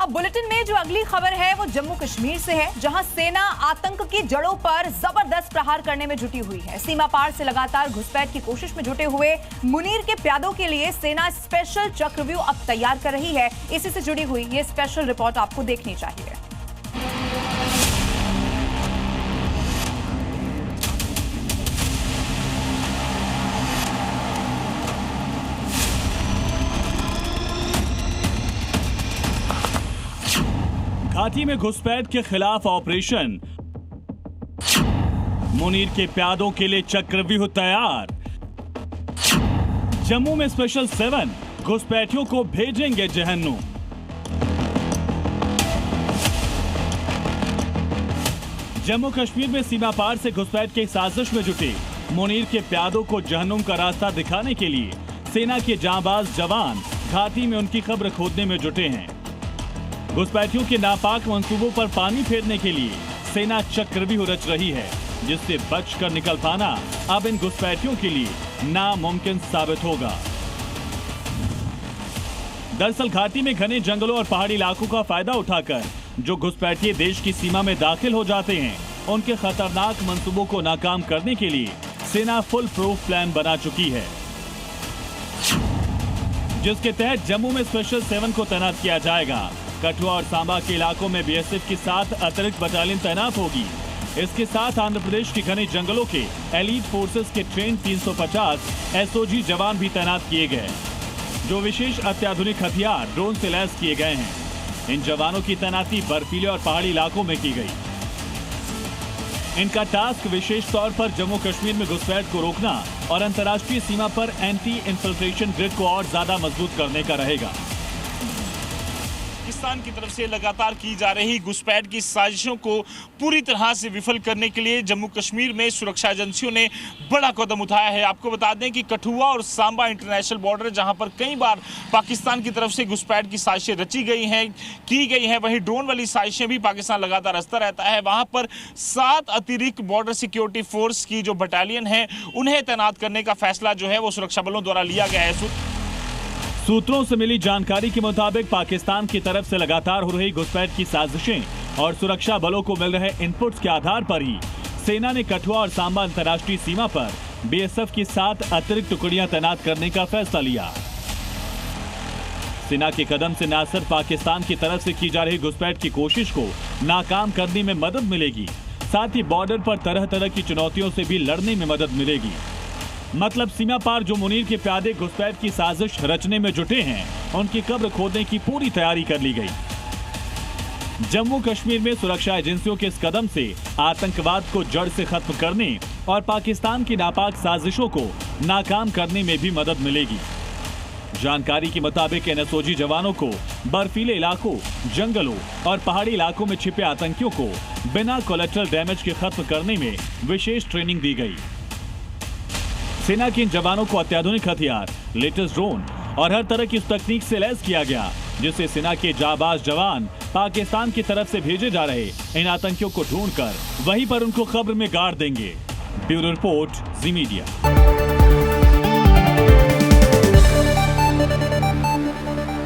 अब बुलेटिन में जो अगली खबर है वो जम्मू कश्मीर से है, जहां सेना आतंक की जड़ों पर जबरदस्त प्रहार करने में जुटी हुई है। सीमा पार से लगातार घुसपैठ की कोशिश में जुटे हुए मुनीर के प्यादों के लिए सेना स्पेशल चक्रव्यूह अब तैयार कर रही है। इसी से जुड़ी हुई ये स्पेशल रिपोर्ट आपको देखनी चाहिए। घाटी में घुसपैठ के खिलाफ ऑपरेशन, मुनीर के प्यादों के लिए चक्रव्यूह तैयार। जम्मू में स्पेशल 7 घुसपैठियों को भेजेंगे जहन्नुम। जम्मू कश्मीर में सीमा पार से घुसपैठ की साजिश में जुटे मुनीर के प्यादों को जहन्नुम का रास्ता दिखाने के लिए सेना के जांबाज जवान घाटी में उनकी कब्र खोदने में जुटे हैं। घुसपैठियों के नापाक मंसूबों पर पानी फेरने के लिए सेना चक्रव्यूह रच रही है, जिससे बचकर निकल पाना अब इन घुसपैठियों के लिए नामुमकिन साबित होगा। दरअसल घाटी में घने जंगलों और पहाड़ी इलाकों का फायदा उठाकर जो घुसपैठिए देश की सीमा में दाखिल हो जाते हैं, उनके खतरनाक मंसूबों को नाकाम करने के लिए सेना फुल प्रूफ प्लान बना चुकी है, जिसके तहत जम्मू में स्पेशल 7 को तैनात किया जाएगा। कठुआ और सांबा के इलाकों में बीएसएफ की 7 अतिरिक्त बटालियन तैनात होगी। इसके साथ आंध्र प्रदेश के घने जंगलों के एलीट फोर्सेस के ट्रेन 350 एसओजी जवान भी तैनात किए गए, जो विशेष अत्याधुनिक हथियार ड्रोन से लैस किए गए हैं। इन जवानों की तैनाती बर्फीले और पहाड़ी इलाकों में की गई। इनका टास्क विशेष तौर पर जम्मू कश्मीर में घुसपैठ को रोकना और अंतर्राष्ट्रीय सीमा पर एंटी इन्फिल्ट्रेशन ग्रिड को और ज्यादा मजबूत करने का रहेगा। पाकिस्तान की तरफ से लगातार की जा रही घुसपैठ की साजिशों को पूरी तरह से विफल करने के लिए जम्मू कश्मीर में सुरक्षा एजेंसियों ने बड़ा कदम उठाया है। आपको बता दें कि कठुआ और सांबा इंटरनेशनल बॉर्डर, जहां पर कई बार पाकिस्तान की तरफ से घुसपैठ की साजिशें रची गई हैं, की गई हैं, वहीं ड्रोन वाली साजिशें भी पाकिस्तान लगातार रचता रहता है। वहां पर 7 अतिरिक्त बॉर्डर सिक्योरिटी फोर्स की जो बटालियन है, उन्हें तैनात करने का फैसला जो है वो सुरक्षा बलों द्वारा लिया गया है। सूत्रों से मिली जानकारी के मुताबिक पाकिस्तान की तरफ से लगातार हो रही घुसपैठ की साजिशें और सुरक्षा बलों को मिल रहे इनपुट्स के आधार पर ही सेना ने कठुआ और सांबा अंतर्राष्ट्रीय सीमा पर बीएसएफ की 7 अतिरिक्त टुकड़ियां तैनात करने का फैसला लिया। सेना के कदम से न सिर्फ पाकिस्तान की तरफ से की जा रही घुसपैठ की कोशिश को नाकाम करने में मदद मिलेगी, साथ ही बॉर्डर पर तरह तरह की चुनौतियों से भी लड़ने में मदद मिलेगी। मतलब सीमा पार जो मुनीर के प्यादे घुसपैठ की साजिश रचने में जुटे हैं, उनकी कब्र खोदने की पूरी तैयारी कर ली गई। जम्मू कश्मीर में सुरक्षा एजेंसियों के इस कदम से आतंकवाद को जड़ से खत्म करने और पाकिस्तान की नापाक साजिशों को नाकाम करने में भी मदद मिलेगी। जानकारी के मुताबिक एनएसओजी जवानों को बर्फीले इलाकों, जंगलों और पहाड़ी इलाकों में छिपे आतंकियों को बिना कोलेटरल डैमेज के खत्म करने में विशेष ट्रेनिंग दी गई। सेना के इन जवानों को अत्याधुनिक हथियार, लेटेस्ट ड्रोन और हर तरह की तकनीक से लैस किया गया, जिससे सेना के जाबाज जवान पाकिस्तान की तरफ से भेजे जा रहे इन आतंकियों को ढूंढकर वहीं पर उनको कब्र में गाड़ देंगे। ब्यूरो रिपोर्ट, जी मीडिया।